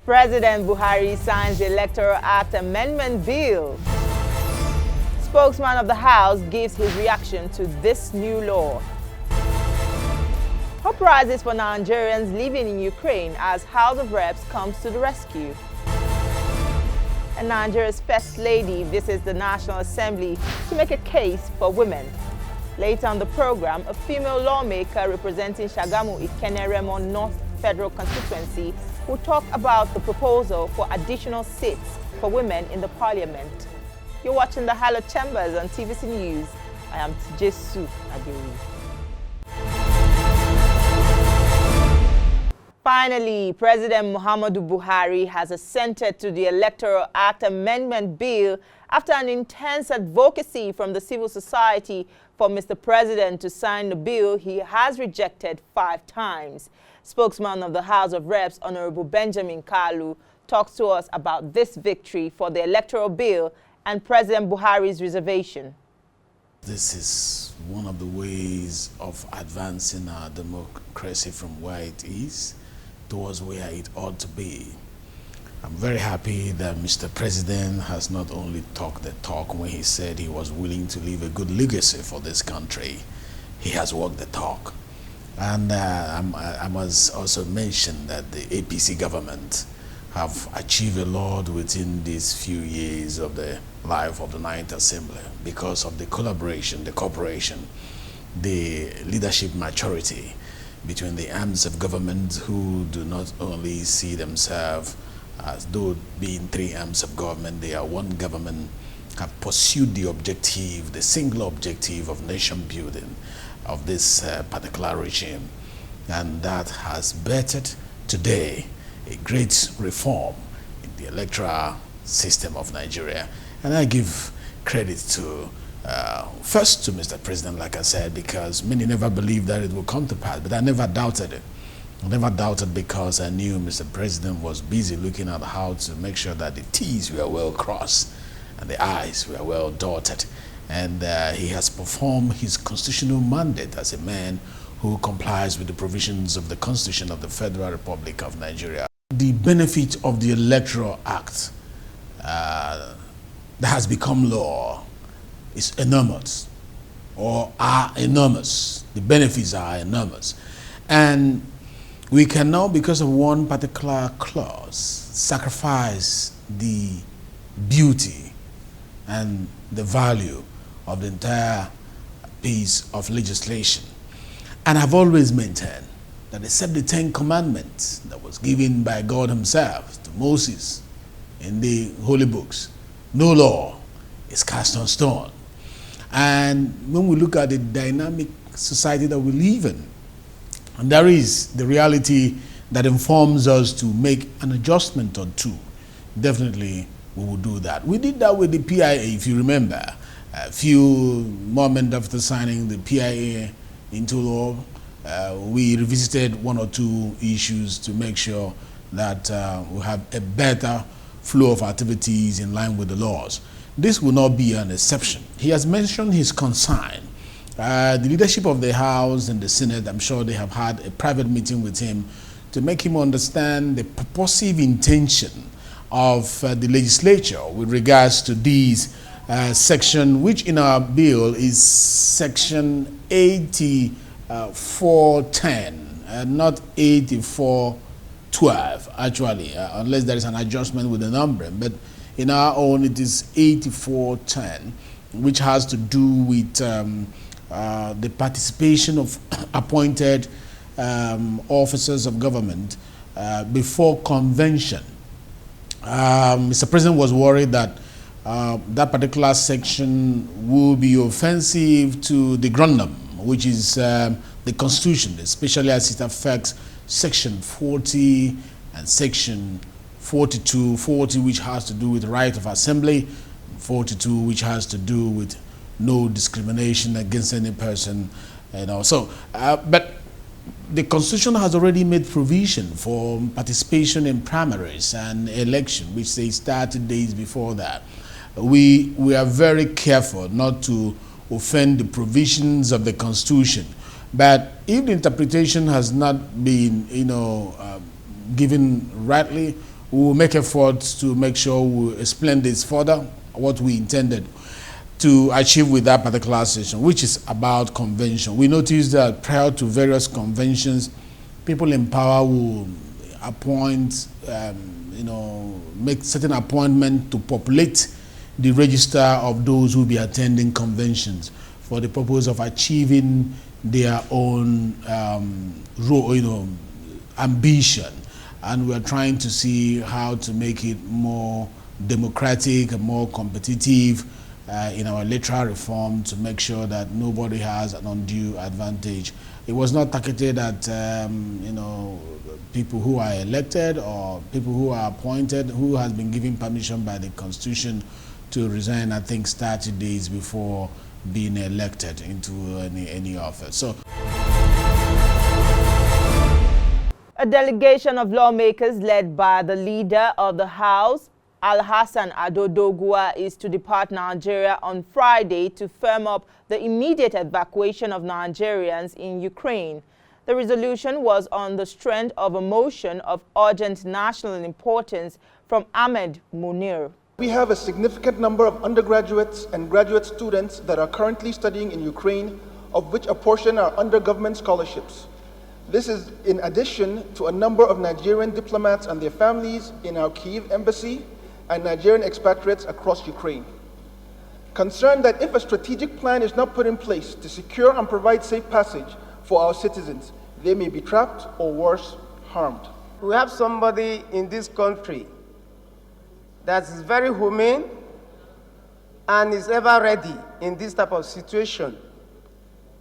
President Buhari signs the Electoral Act Amendment Bill. Spokesman of the House gives his reaction to this new law. Hope rises for Nigerians living in Ukraine as House of Reps comes to the rescue. And Nigeria's First Lady visits the National Assembly to make a case for women. Later on the program, a female lawmaker representing Shagamu Ikeneremo North Federal Constituency will talk about the proposal for additional seats for women in the parliament. You're watching the Hello Chambers on TVC News. I am Jesu Adewi. Finally, President Muhammadu Buhari has assented to the Electoral Act Amendment Bill after an intense advocacy from the civil society for Mr. President to sign the bill he has rejected 5 times. Spokesman of the House of Reps, Honourable Benjamin Kalu, talks to us about this victory for the electoral bill and President Buhari's reservation. This is one of the ways of advancing our democracy from where it is towards where it ought to be. I'm very happy that Mr. President has not only talked the talk when he said he was willing to leave a good legacy for this country, he has walked the talk. And I must also mention that the APC government have achieved a lot within these few years of the life of the 9th Assembly because of the collaboration, the cooperation, the leadership maturity between the arms of government, who do not only see themselves as though being 3 arms of government, they are one government, have pursued the objective, the single objective of nation building of this particular regime. And that has bettered today a great reform in the electoral system of Nigeria. And I give credit to first to Mr. President, like I said, because many never believed that it would come to pass, but I never doubted it. I never doubted because I knew Mr. President was busy looking at how to make sure that the T's were well crossed and the I's were well dotted. And he has performed his constitutional mandate as a man who complies with the provisions of the Constitution of the Federal Republic of Nigeria. The benefit of the Electoral Act that has become law is enormous, or are enormous. The benefits are enormous. And we can now, because of one particular clause, sacrifice the beauty and the value of the entire piece of legislation. And I've always maintained that except the 10 commandments that was given by God himself to Moses in the holy books, no law is cast on stone. And when we look at the dynamic society that we live in, and there is the reality that informs us to make an adjustment or two, definitely we will do that. We did that with the PIA, if you remember. A few moments after signing the PIA into law, we revisited 1 or 2 issues to make sure that we have a better flow of activities in line with the laws. This will not be an exception. He has mentioned his concern. The leadership of the House and the Senate, I'm sure they have had a private meeting with him to make him understand the purposive intention of the legislature with regards to these section, which in our bill is section 8410, not 8412 actually, unless there is an adjustment with the numbering. But in our own, it is 8410, which has to do with the participation of appointed officers of government before convention. Mr. President was worried that that particular section will be offensive to the Grundam, which is the Constitution, especially as it affects Section 40 and Section 42, 40 which has to do with the right of assembly, 42 which has to do with no discrimination against any person, you know. So, but the Constitution has already made provision for participation in primaries and election, which they started days before that. We are very careful not to offend the provisions of the Constitution. But if the interpretation has not been, given rightly, We will make efforts to make sure we explain this further, what we intended to achieve with that particular session, which is about convention. We noticed that prior to various conventions, people in power will appoint, make certain appointment to populate the register of those who will be attending conventions for the purpose of achieving their own ambition. And we're trying to see how to make it more democratic and more competitive in our electoral reform to make sure that nobody has an undue advantage. It was not targeted at people who are elected or people who are appointed, who has been given permission by the Constitution to resign, I think, 30 days before being elected into any office. So, a delegation of lawmakers led by the leader of the House, Alhassan Adodogua, is to depart Nigeria on Friday to firm up the immediate evacuation of Nigerians in Ukraine. The resolution was on the strength of a motion of urgent national importance from Ahmed Munir. We have a significant number of undergraduates and graduate students that are currently studying in Ukraine, of which a portion are under government scholarships. This is in addition to a number of Nigerian diplomats and their families in our Kyiv embassy and Nigerian expatriates across Ukraine. Concerned that if a strategic plan is not put in place to secure and provide safe passage for our citizens, they may be trapped or worse, harmed. We have somebody in this country that is very humane and is ever ready in this type of situation.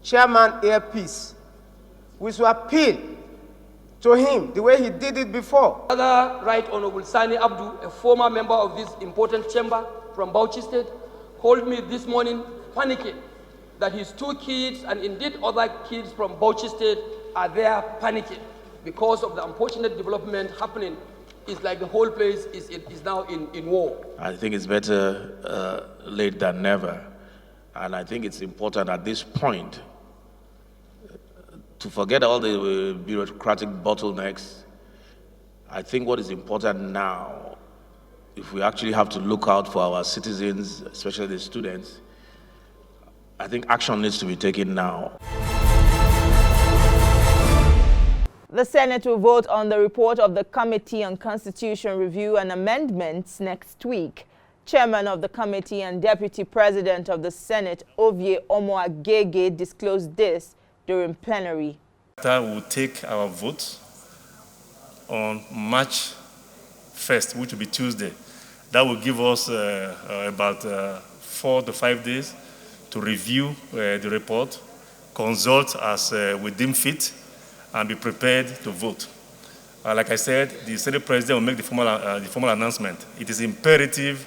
Chairman Air Peace, we should appeal to him the way he did it before. Other Right Honourable Sani Abdu, a former member of this important chamber from Bauchi State, called me this morning panicking that his 2 kids and indeed other kids from Bauchi State are there panicking because of the unfortunate development happening. It's like the whole place is now in war. I think it's better late than never. And I think it's important at this point to forget all the bureaucratic bottlenecks. I think what is important now, if we actually have to look out for our citizens, especially the students, I think action needs to be taken now. The Senate will vote on the report of the Committee on Constitution Review and Amendments next week. Chairman of the committee and Deputy President of the Senate, Ovie Omoagege, disclosed this during plenary. We will take our vote on March 1st, which will be Tuesday. That will give us about 4 to 5 days to review the report, consult as we deem fit, and be prepared to vote. Like I said, the Senate President will make the formal announcement. It is imperative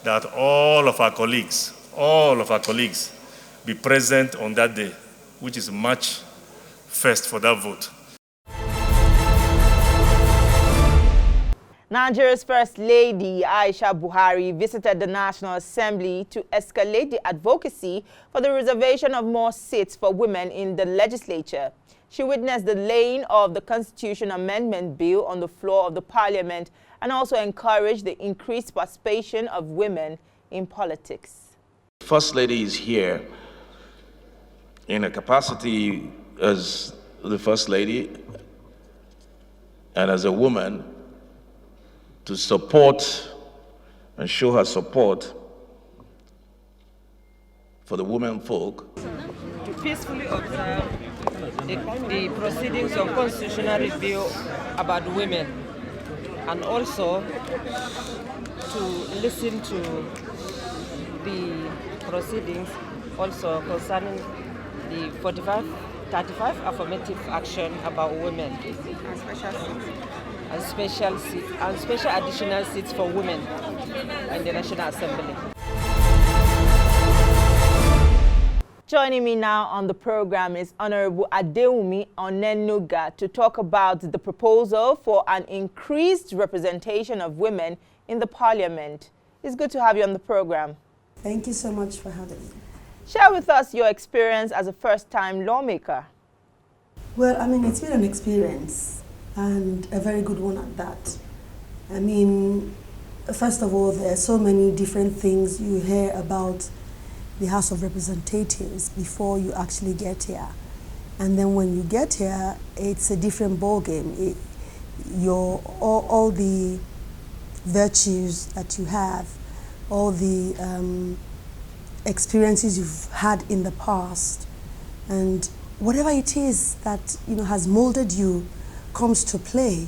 that all of our colleagues be present on that day, which is March 1st for that vote. Nigeria's First Lady, Aisha Buhari, visited the National Assembly to escalate the advocacy for the reservation of more seats for women in the legislature. She witnessed the laying of the Constitution Amendment Bill on the floor of the Parliament and also encouraged the increased participation of women in politics. First Lady is here in a capacity as the First Lady and as a woman to support and show her support for the women folk. To peacefully observe the proceedings of constitutional review about women, and also to listen to the proceedings also concerning the 35 affirmative action about women and special additional seats for women in the National Assembly. Joining me now on the program is Honourable Adewunmi Onanuga to talk about the proposal for an increased representation of women in the Parliament. It's good to have you on the program. Thank you so much for having me. Share with us your experience as a first-time lawmaker. Well, I mean, it's been an experience, and a very good one at that. I mean, first of all, there are so many different things you hear about the House of Representatives before you actually get here. And then when you get here, it's a different ballgame. All the virtues that you have, all the experiences you've had in the past, and whatever it is that has molded you comes to play.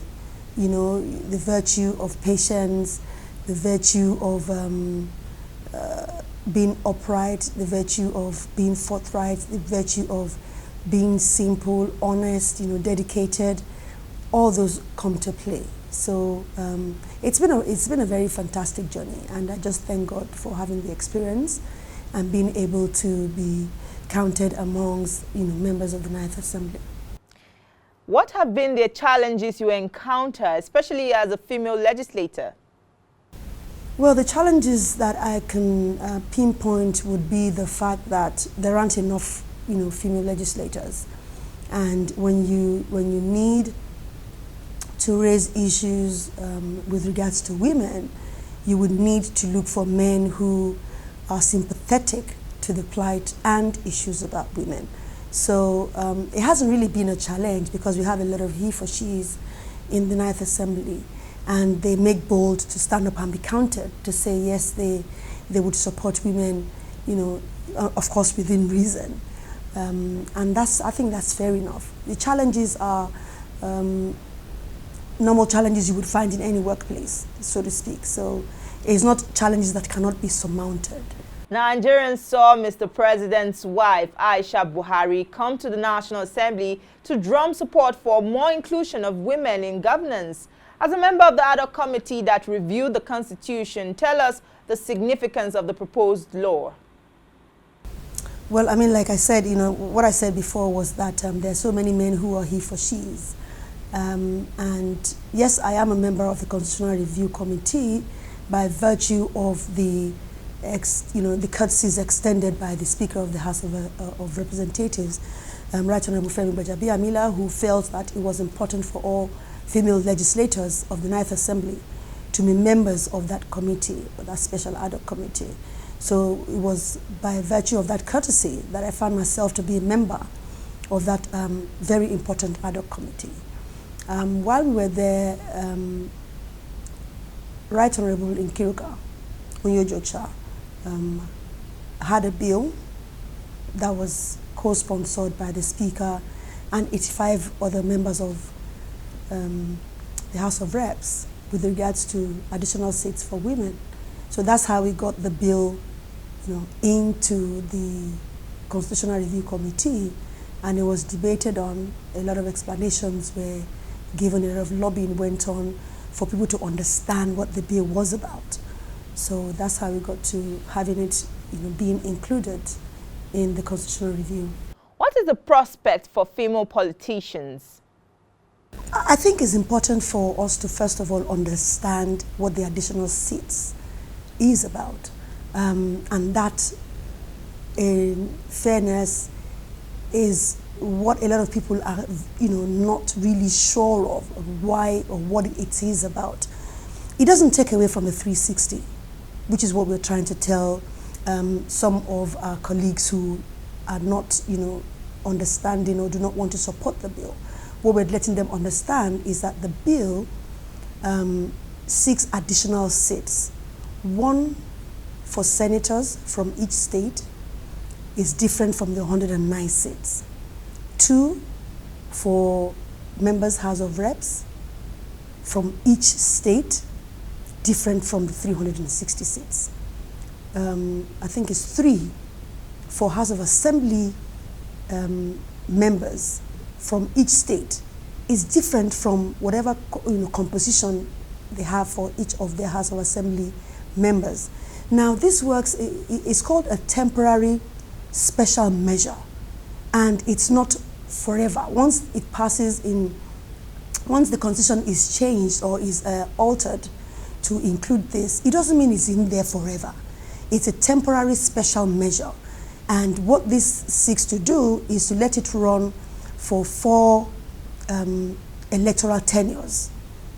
The virtue of patience, the virtue of being upright, the virtue of being forthright, the virtue of being simple, honest, dedicated. All those come to play. So it's been a very fantastic journey, and I just thank God for having the experience and being able to be counted amongst members of the Ninth Assembly. What have been the challenges you encounter, especially as a female legislator? Well, the challenges that I can pinpoint would be the fact that there aren't enough, female legislators, and when you need to raise issues with regards to women, you would need to look for men who are sympathetic to the plight and issues about women. So it hasn't really been a challenge because we have a lot of he for she's in the Ninth Assembly, and they make bold to stand up and be counted, to say yes, they would support women, of course within reason. And I think that's fair enough. The challenges are normal challenges you would find in any workplace, so to speak. So it's not challenges that cannot be surmounted. Nigerians saw Mr. President's wife, Aisha Buhari, come to the National Assembly to drum support for more inclusion of women in governance. As a member of the ad hoc committee that reviewed the Constitution, tell us the significance of the proposed law. Well, I mean, like I said, what I said before was that there are so many men who are he for she's. And yes, I am a member of the Constitutional Review Committee by virtue of the courtesies extended by the Speaker of the House of Representatives, Right Honourable Femi Gbajabiamila, who felt that it was important for all female legislators of the Ninth Assembly to be members of that committee, or that special ad hoc committee. So it was by virtue of that courtesy that I found myself to be a member of that very important ad hoc committee. While we were there, Right Honourable Nkiruka Onyojocha had a bill that was co-sponsored by the Speaker and 85 other members of the House of Reps with regards to additional seats for women. So that's how we got the bill, into the Constitutional Review Committee, and it was debated on. A lot of explanations were given, a lot of lobbying went on for people to understand what the bill was about. So that's how we got to having it, being included in the Constitutional Review. What is the prospect for female politicians? I think it's important for us to first of all understand what the additional seats is about, and that, in fairness, is what a lot of people are, not really sure of why or what it is about. It doesn't take away from the 360, which is what we're trying to tell some of our colleagues who are not, understanding or do not want to support the bill. What we're letting them understand is that the bill seeks additional seats. One for senators from each state is different from the 109 seats. Two for members House of Reps from each state, different from the 360 seats. I think it's 3 for House of Assembly members from each state, is different from whatever composition they have for each of their House of Assembly members. Now this works, it's called a temporary special measure, and it's not forever. Once the constitution is changed or is altered to include this, it doesn't mean it's in there forever. It's a temporary special measure. And what this seeks to do is to let it run for 4 electoral tenures.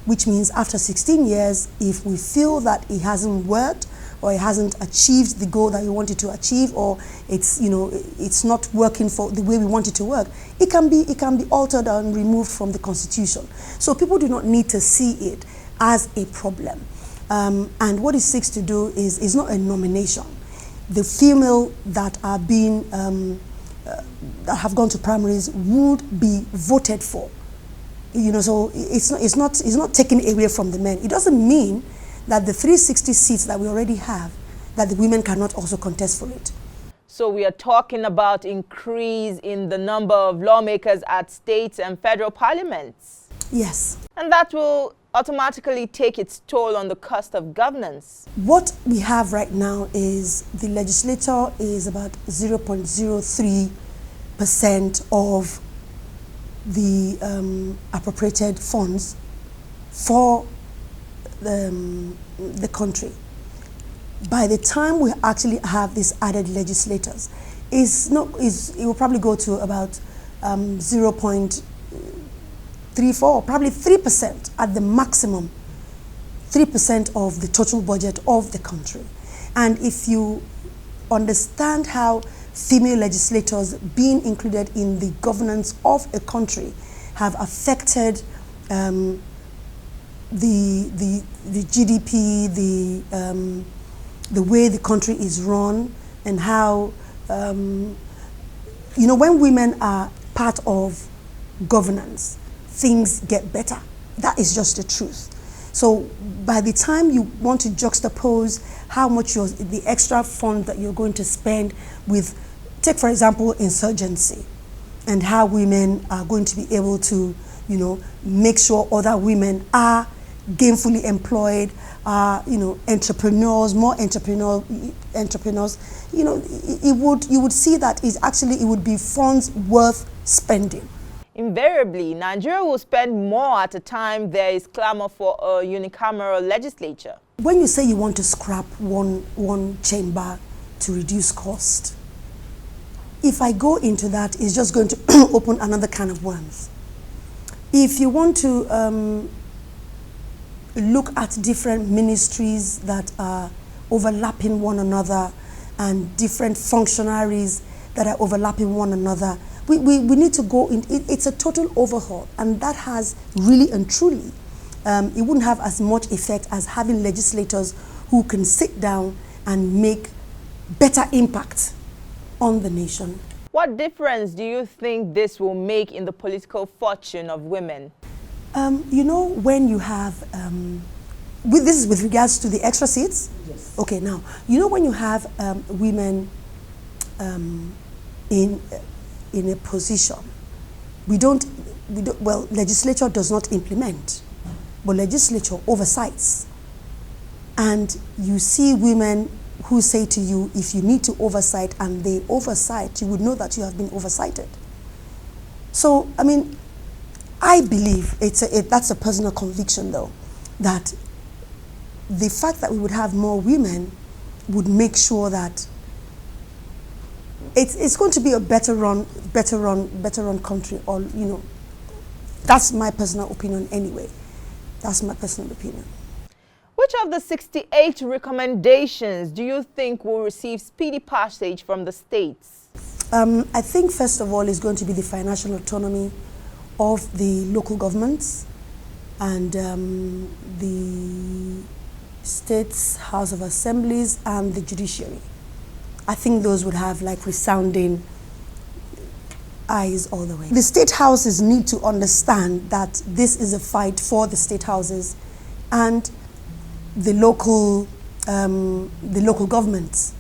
which means after 16 years, if we feel that it hasn't worked or it hasn't achieved the goal that we wanted to achieve, or it's, you know, it's not working for the way we want it to work, it can be altered and removed from the Constitution. So people do not need to see it as a problem. And what it seeks to do is not a nomination. The female that are being that have gone to primaries would be voted for. You know, so it's not taken away from the men. It doesn't mean that the 360 seats that we already have, that the women cannot also contest for it. So we are talking about increase in the number of lawmakers at state and federal parliaments. Yes. And that will automatically take its toll on the cost of governance. What we have right now is the legislator is about 0.03% of the appropriated funds for the country. By the time we actually have these added legislators, it will probably go to about 0.34, probably 3% at the maximum, 3% of the total budget of the country. And if you understand how female legislators being included in the governance of a country have affected the GDP, the way the country is run, and how, you know, when women are part of governance, things get better. That is just the truth. So by the time you want to juxtapose how much the extra fund that you're going to spend with, take for example, insurgency, and how women are going to be able to, you know, make sure other women are gainfully employed, you know, entrepreneurs, more entrepreneurs, you know, you would see that it would be funds worth spending. Invariably, Nigeria will spend more at a time there is clamor for a unicameral legislature. When you say you want to scrap one chamber to reduce cost, if I go into that, it's just going to open another can of worms. If you want to look at different ministries that are overlapping one another and different functionaries that are overlapping one another, we need to go in. It's a total overhaul, and that has really and truly, it wouldn't have as much effect as having legislators who can sit down and make better impact on the nation. What difference do you think this will make in the political fortune of women? You know, when you have, this is with regards to the extra seats? Yes. Okay, now, you know when you have women in a position, well, legislature does not implement, but legislature oversights. And you see women who say to you, if you need to oversight, and they oversight, you would know that you have been oversighted. So, I mean, I believe, that's a personal conviction though, that the fact that we would have more women would make sure that it's going to be a better run country, or, you know, that's my personal opinion anyway. That's my personal opinion. Which of the 68 recommendations do you think will receive speedy passage from the states? I think first of all is going to be the financial autonomy of the local governments and the states' House of Assemblies and the judiciary. I think those would have like resounding eyes all the way. The state houses need to understand that this is a fight for the state houses and the local governments.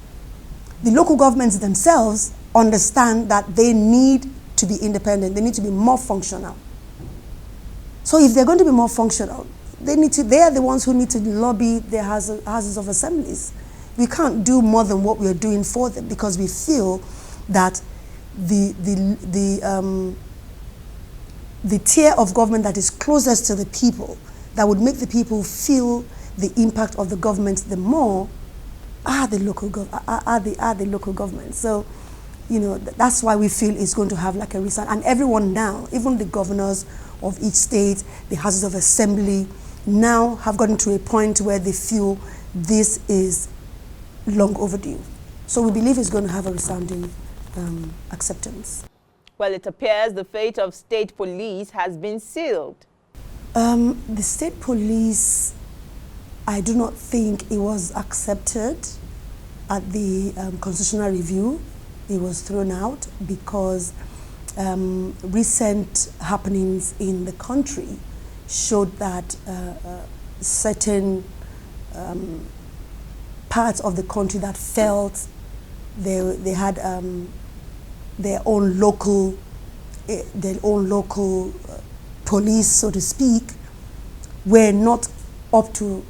The local governments themselves understand that they need to be independent. They need to be more functional. So if they're going to be more functional, they are the ones who need to lobby their houses of assemblies. We can't do more than what we are doing for them because we feel that the tier of government that is closest to the people, that would make the people feel the impact of the government the more, are the local governments. So, you know, that's why we feel it's going to have like a resound. And everyone now, even the governors of each state, the houses of assembly, now have gotten to a point where they feel this is long overdue. So we believe it's going to have a resounding acceptance. Well, it appears the fate of state police has been sealed. The state police, I do not think it was accepted at the constitutional review. It was thrown out because recent happenings in the country showed that certain parts of the country that felt they had their own local police, so to speak, were not up to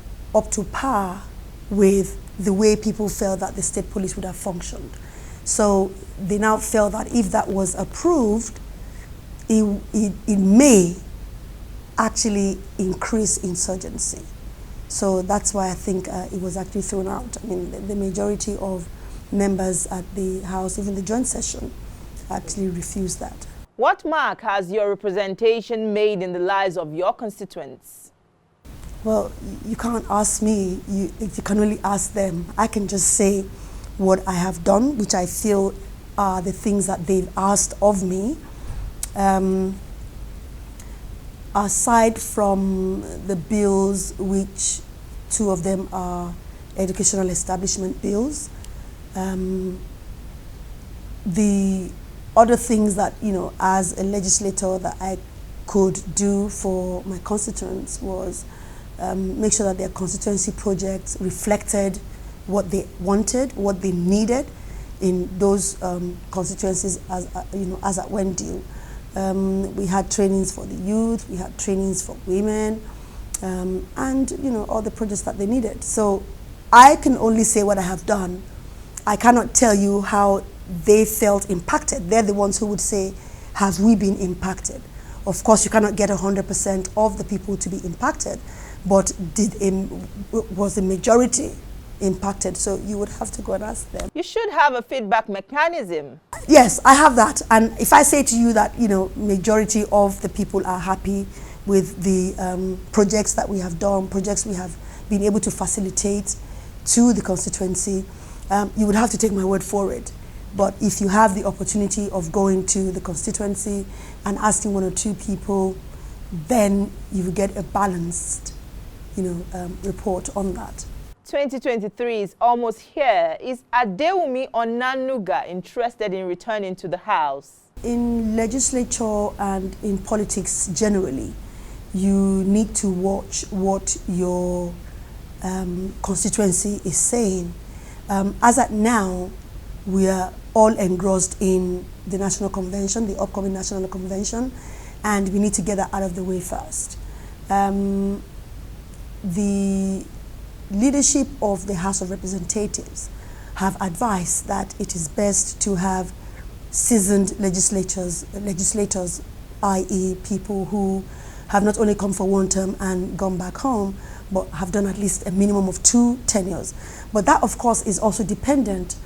par with the way people felt that the state police would have functioned. So they now felt that if that was approved, it may actually increase insurgency. So that's why I think it was actually thrown out. I mean, the majority of members at the House, even the joint session, actually refused that. What mark has your representation made in the lives of your constituents? Well, you can't ask me, you can only ask them. I can just say what I have done, which I feel are the things that they've asked of me. Aside from the bills, which two of them are educational establishment bills, the other things that, as a legislator that I could do for my constituents was make sure that their constituency projects reflected what they wanted, what they needed in those constituencies as at when due. We had trainings for the youth, we had trainings for women, and all the projects that they needed. So I can only say what I have done. I cannot tell you how they felt impacted. They're the ones who would say, have we been impacted? Of course, you cannot get 100% of the people to be impacted, but was the majority impacted? So you would have to go and ask them. You should have a feedback mechanism. Yes, I have that. And if I say to you that, majority of the people are happy with the projects that we have done, projects we have been able to facilitate to the constituency, you would have to take my word for it. But if you have the opportunity of going to the constituency and asking one or two people, then you will get a balanced, report on that. 2023 is almost here. Is Adewunmi Onanuga interested in returning to the House? In legislature and in politics generally, you need to watch what your constituency is saying. As at now, we are all engrossed in the National Convention, the upcoming National Convention, and we need to get that out of the way first. The leadership of the House of Representatives have advised that it is best to have seasoned legislators, i.e. people who have not only come for one term and gone back home, but have done at least a minimum of 2 tenures. But that, of course, is also dependent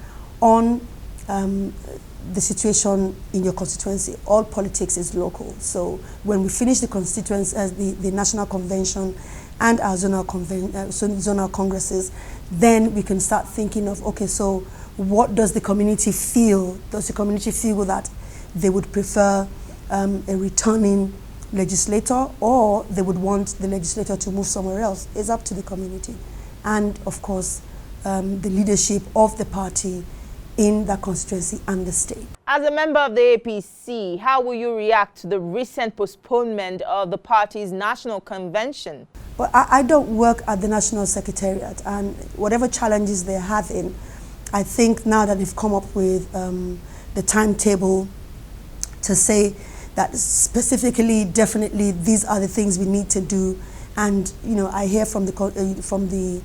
on the situation in your constituency. All politics is local. So when we finish the constituency, the National Convention and our zonal congresses, then we can start thinking of, okay, so what does the community feel? Does the community feel that they would prefer a returning legislator, or they would want the legislator to move somewhere else? It's up to the community. And of course, the leadership of the party in that constituency and the state. As a member of the APC, how will you react to the recent postponement of the party's national convention? Well, I don't work at the National Secretariat, and whatever challenges they're having, I think now that they've come up with the timetable to say that specifically, definitely, these are the things we need to do. And I hear from the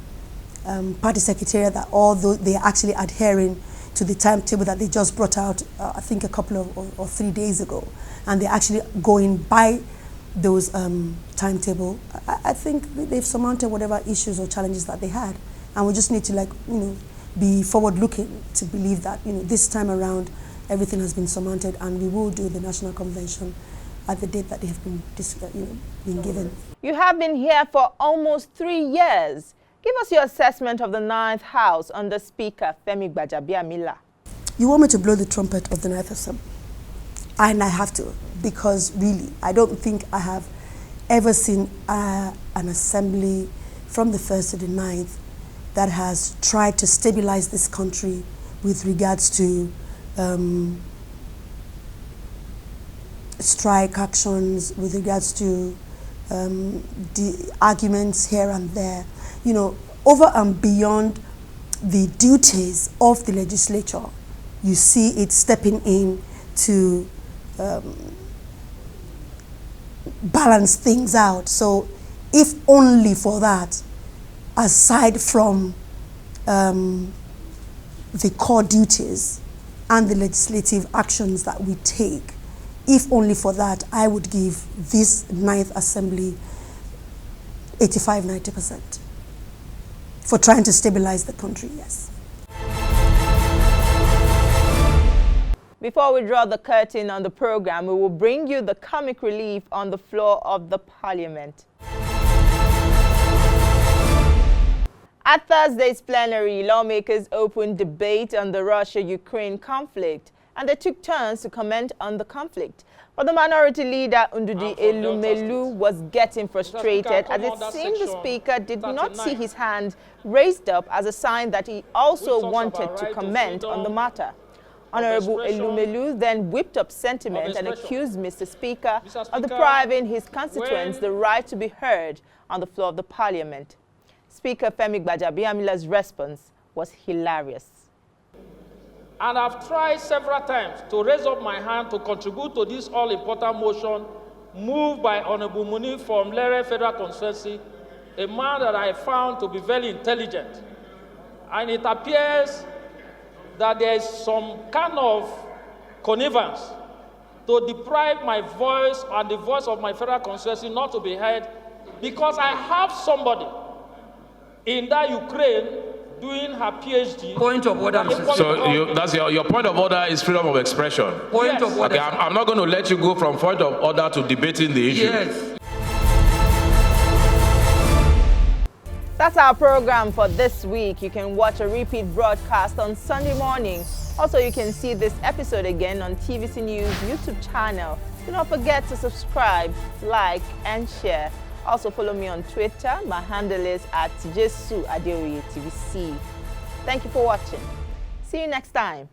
party secretariat that although they are actually adhering to the timetable that they just brought out, I think a couple of or 3 days ago, and they're actually going by those timetable. I think they've surmounted whatever issues or challenges that they had, and we just need to be forward-looking to believe that this time around everything has been surmounted, and we will do the National Convention at the date that they have been, been given. You have been here for almost 3 years. Give us your assessment of the 9th House under Speaker Femi Gbajabiamila. You want me to blow the trumpet of the 9th Assembly? And I have to, because really, I don't think I have ever seen an assembly from the 1st to the 9th that has tried to stabilize this country with regards to strike actions, with regards to the arguments here and there. You know, over and beyond the duties of the legislature, you see it stepping in to balance things out. So if only for that, aside from the core duties and the legislative actions that we take, if only for that, I would give this 9th Assembly 85–90% for trying to stabilize the country, yes. Before we draw the curtain on the program, we will bring you the comic relief on the floor of the Parliament. At Thursday's plenary, lawmakers opened debate on the Russia-Ukraine conflict, and they took turns to comment on the conflict. But the minority leader, Ndudi Elumelu, was getting frustrated as it seemed the speaker did not see his hand raised up as a sign that he also wanted to comment on the matter. Honourable Elumelu then whipped up sentiment and accused Mr. Speaker of depriving his constituents the right to be heard on the floor of the Parliament. Speaker Femi Gbajabiamila's response was hilarious. And I've tried several times to raise up my hand to contribute to this all-important motion moved by Honourable Muni from Lere Federal Constituency, a man that I found to be very intelligent. And it appears that there is some kind of connivance to deprive my voice and the voice of my federal constituency not to be heard, because I have somebody in that Ukraine doing her PhD. Point of order, Mr. So that's your point of order is freedom of expression. Point of order. Okay, I'm not going to let you go from point of order to debating the issue. Yes. That's our program for this week. You can watch a repeat broadcast on Sunday morning. Also, you can see this episode again on TVC News YouTube channel. Do not forget to subscribe, like, and share. Also, follow me on Twitter. My handle is @JesuAdeoyeTVC. Thank you for watching. See you next time.